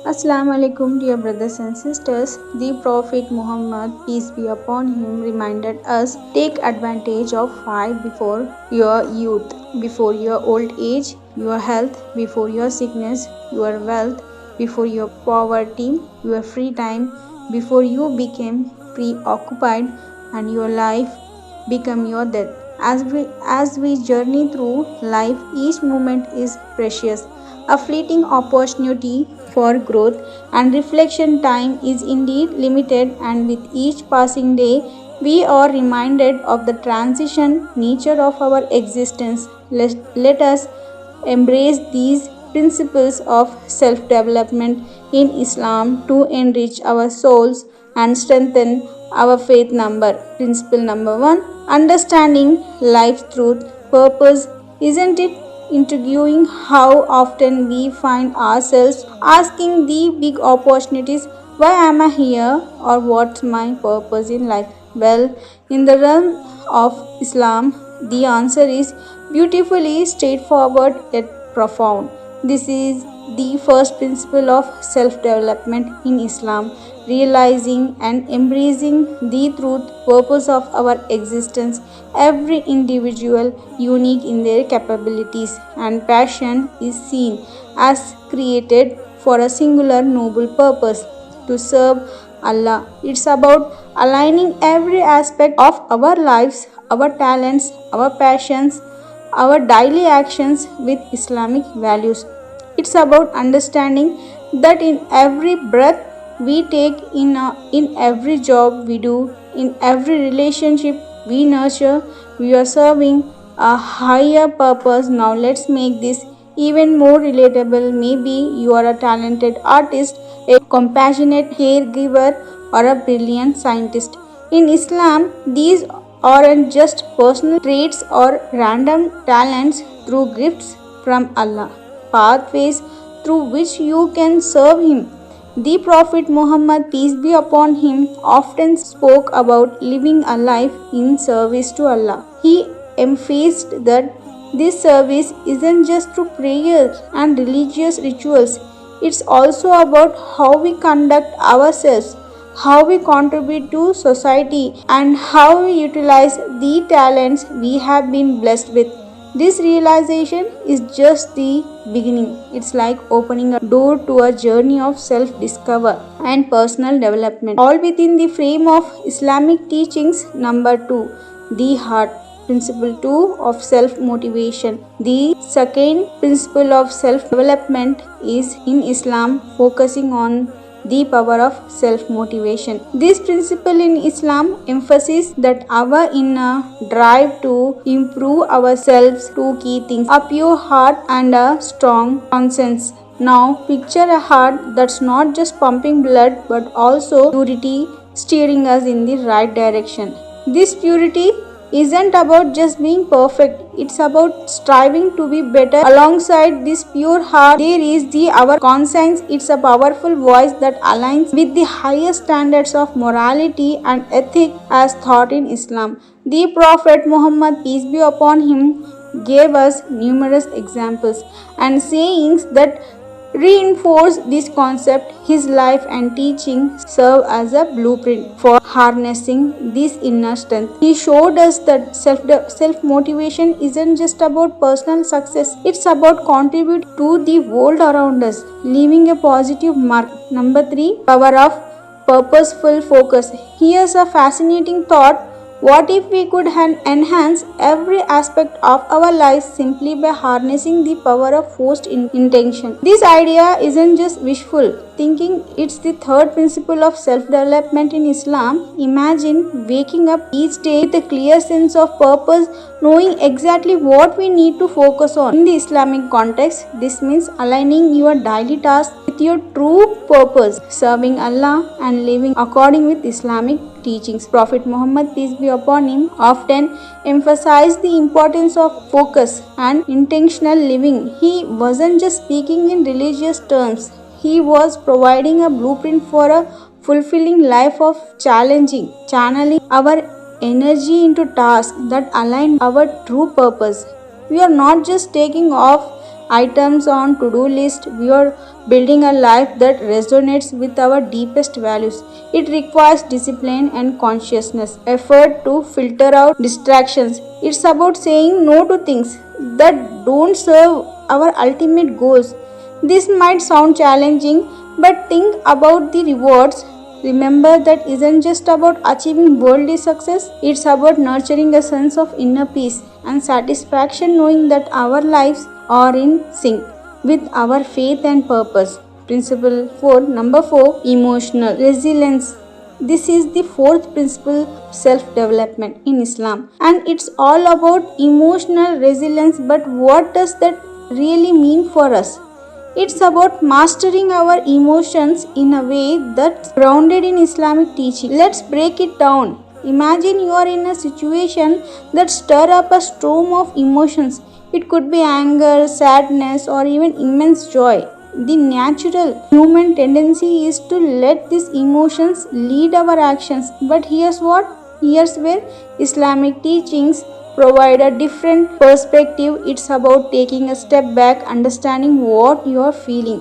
Assalamu alaikum, dear brothers and sisters. The Prophet Muhammad, peace be upon him, reminded us take advantage of five before your youth, before your old age, your health, before your sickness, your wealth, before your poverty, your free time, before you became preoccupied, and your life become your death. As we journey through life, each moment is precious, a fleeting opportunity for growth and reflection. Time is indeed limited, and with each passing day, we are reminded of the transition nature of our existence. Let us embrace these principles of self development in Islam to enrich our souls and strengthen our faith. Principle number 1, understanding life's truth. Purpose, isn't it intriguing how often we find ourselves asking the big opportunities, why am I here, or what's my purpose in life? Well, in the realm of Islam, the answer is beautifully straightforward yet profound. This is the first principle of self development in Islam, realizing and embracing the truth purpose of our existence. Every individual, unique in their capabilities and passion, is seen as created for a singular noble purpose, to serve Allah. It's about aligning every aspect of our lives, our talents, our passions, our daily actions with Islamic values. It's about understanding that in every breath we take, in every job we do, in every relationship we nurture, we are serving a higher purpose. Now, let's make this even more relatable. Maybe you are a talented artist, a compassionate caregiver, or a brilliant scientist. In Islam, these aren't just personal traits or random talents through gifts from Allah, pathways through which you can serve Him. The Prophet Muhammad, peace be upon him, often spoke about living a life in service to Allah. He emphasized that this service isn't just through prayers and religious rituals, it's also about how we conduct ourselves, how we contribute to society, and how we utilize the talents we have been blessed with. This realization is just the beginning. It's like opening a door to a journey of self discovery and personal development, all within the frame of Islamic teachings. Number 2, the heart. Principle 2 of self motivation. The second principle of self development is in Islam, focusing on the power of self motivation. This principle in Islam emphasizes that our inner drive to improve ourselves, to key things, a pure heart and a strong conscience. Now, picture a heart that's not just pumping blood but also purity, steering us in the right direction. This purity isn't about just being perfect, it's about striving to be better. Alongside this pure heart, there is our conscience. It's a powerful voice that aligns with the highest standards of morality and ethic as taught in Islam. The Prophet Muhammad, peace be upon him, gave us numerous examples and sayings that reinforce this concept. His life and teaching serve as a blueprint for harnessing this inner strength. He showed us that self motivation isn't just about personal success, it's about contributing to the world around us, leaving a positive mark. Number 3, power of purposeful focus. Here's a fascinating thought. What if we could enhance every aspect of our lives simply by harnessing the power of forced intention? This idea isn't just wishful thinking, it's the third principle of self development in Islam. Imagine waking up each day with a clear sense of purpose, knowing exactly what we need to focus on. In the Islamic context, this means aligning your daily tasks with your true purpose, serving Allah and living according with Islamic teachings. Prophet Muhammad, peace be upon him, often emphasized the importance of focus and intentional living. He wasn't just speaking in religious terms, he was providing a blueprint for a fulfilling life of channeling our energy into tasks that align our true purpose. We are not just taking off items on to-do list. We are building a life that resonates with our deepest values. It requires discipline and consciousness, effort to filter out distractions. It's about saying no to things that don't serve our ultimate goals. This might sound challenging, but think about the rewards. Remember that isn't just about achieving worldly success, it's about nurturing a sense of inner peace and satisfaction knowing that our lives are in sync with our faith and purpose. Principle 4, number 4, emotional resilience. This is the fourth principle, self development in Islam, and it's all about emotional resilience. But what does that really mean for us? It's about mastering our emotions in a way that's grounded in Islamic teaching. Let's break it down. Imagine you are in a situation that stir up a storm of emotions. It could be anger, sadness, or even immense joy. The natural human tendency is to let these emotions lead our actions. But here's where Islamic teachings provide a different perspective. It's about taking a step back, understanding what you are feeling,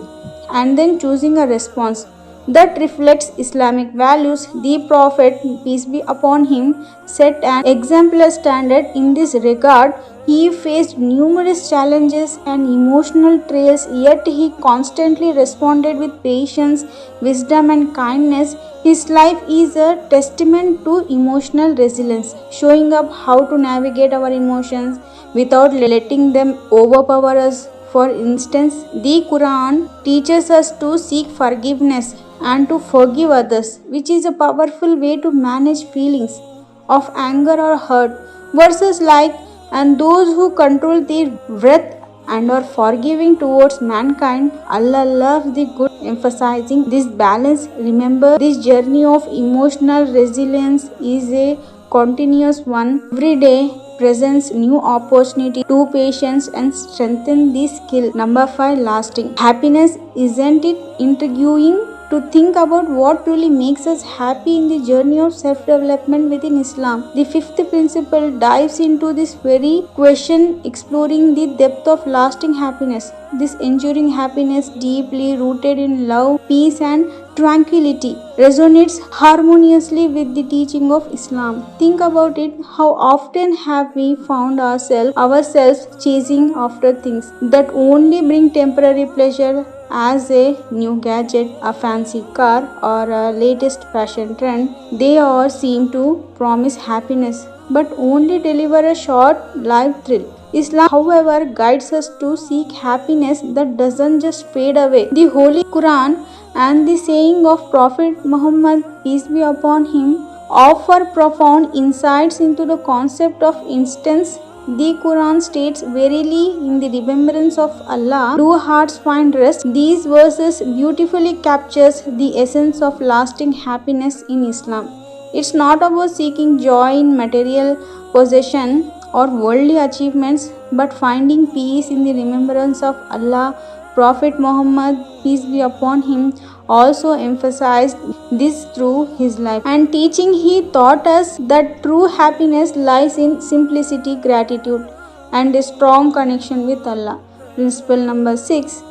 and then choosing a response that reflects Islamic values. The Prophet, peace be upon him, set an exemplary standard in this regard. He faced numerous challenges and emotional trials, yet he constantly responded with patience, wisdom, and kindness. His life is a testament to emotional resilience, showing up how to navigate our emotions without letting them overpower us. For instance, the Quran teaches us to seek forgiveness and to forgive others, which is a powerful way to manage feelings of anger or hurt. Verses like, and those who control their wrath and are forgiving towards mankind, Allah loves the good, emphasizing this balance. Remember, this journey of emotional resilience is a continuous one. Every day presents new opportunity to patience and strengthen this skill. Number 5, lasting happiness. Isn't it intriguing to think about what truly makes us happy in the journey of self-development within Islam? The fifth principle dives into this very question, exploring the depth of lasting happiness. This enduring happiness, deeply rooted in love, peace, and tranquility, resonates harmoniously with the teaching of Islam. Think about it. How often have we found ourselves chasing after things that only bring temporary pleasure, as a new gadget, a fancy car, or a latest fashion trend? They all seem to promise happiness but only deliver a short lived thrill. Islam, however, guides us to seek happiness that doesn't just fade away. The Holy Quran and the saying of Prophet Muhammad, peace be upon him, offer profound insights into the concept of instance. The Quran states, verily, in the remembrance of Allah do hearts find rest. These verses beautifully captures the essence of lasting happiness in Islam. It's not about seeking joy in material possession or worldly achievements, but finding peace in the remembrance of Allah. Prophet Muhammad, peace be upon him, also emphasized this through his life and teaching. He taught us that true happiness lies in simplicity, gratitude, and a strong connection with Allah. Principle number 6,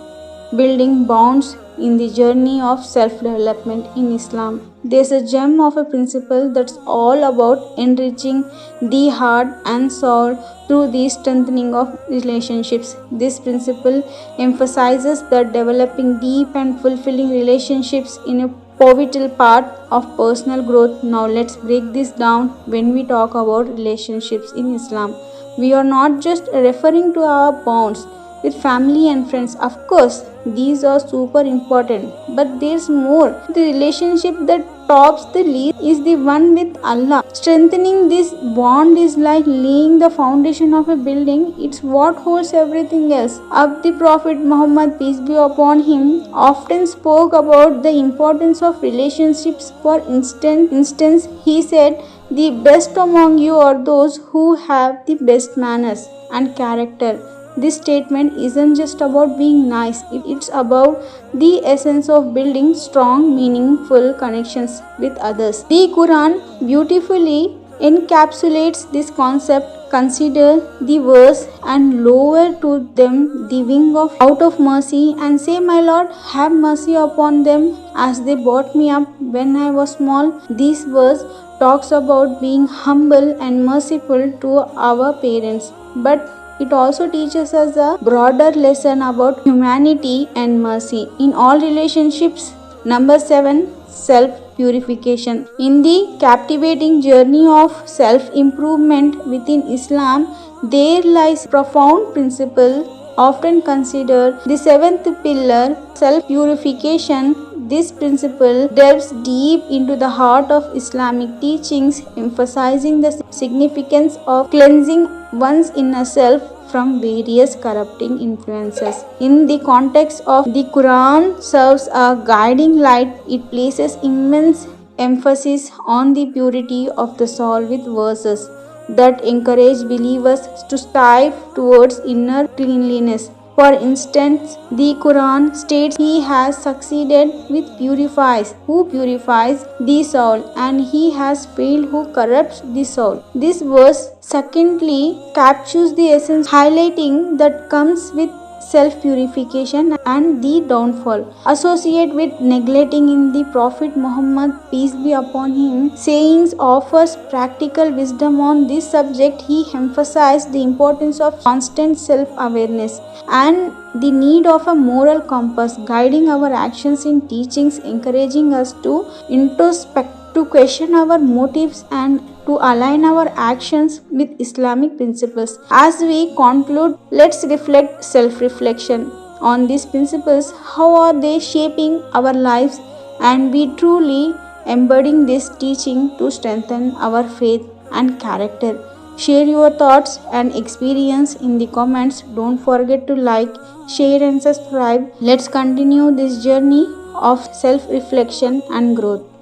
building bonds in the journey of self-development in Islam. There's a gem of a principle that's all about enriching the heart and soul through the strengthening of relationships. This principle emphasizes that developing deep and fulfilling relationships in a pivotal part of personal growth. Now let's break this down. When we talk about relationships in Islam, we are not just referring to our bonds with family and friends. Of course, these are super important, but there's more. The relationship that tops the list is the one with Allah. Strengthening this bond is like laying the foundation of a building. It's what holds everything else up. The Prophet Muhammad, peace be upon him, often spoke about the importance of relationships. For instance, he said, the best among you are those who have the best manners and character. This statement isn't just about being nice, it's about the essence of building strong, meaningful connections with others. The Quran beautifully encapsulates this concept consider the verse and lower to them the wing of out of mercy and say, My Lord, have mercy upon them as they brought me up when I was small. This verse talks about being humble and merciful to our parents, but it also teaches us a broader lesson about humanity and mercy in all relationships. Number 7, self purification. In the captivating journey of self improvement within Islam, there lies a profound principle often considered the seventh pillar, self purification. This principle delves deep into the heart of Islamic teachings, emphasizing the significance of cleansing one's inner self from various corrupting influences. In the context of the Quran serves a guiding light, it places immense emphasis on the purity of the soul with verses that encourage believers to strive towards inner cleanliness. For instance, the Quran states he has succeeded with purifies who purifies the soul and he has failed who corrupts the soul. This verse secondly captures the essence highlighting that comes with self-purification and the downfall associated with neglecting in the Prophet Muhammad peace be upon him sayings offers practical wisdom on this subject. He emphasized the importance of constant self-awareness and the need of a moral compass guiding our actions in teachings, encouraging us to introspect, to question our motives and to align our actions with Islamic principles. As we conclude, let's reflect self reflection on these principles. How are they shaping our lives? And we truly embodying this teaching to strengthen our faith and character. Share your thoughts and experience in the comments. Don't forget to like, share, and subscribe. Let's continue this journey of self reflection and growth.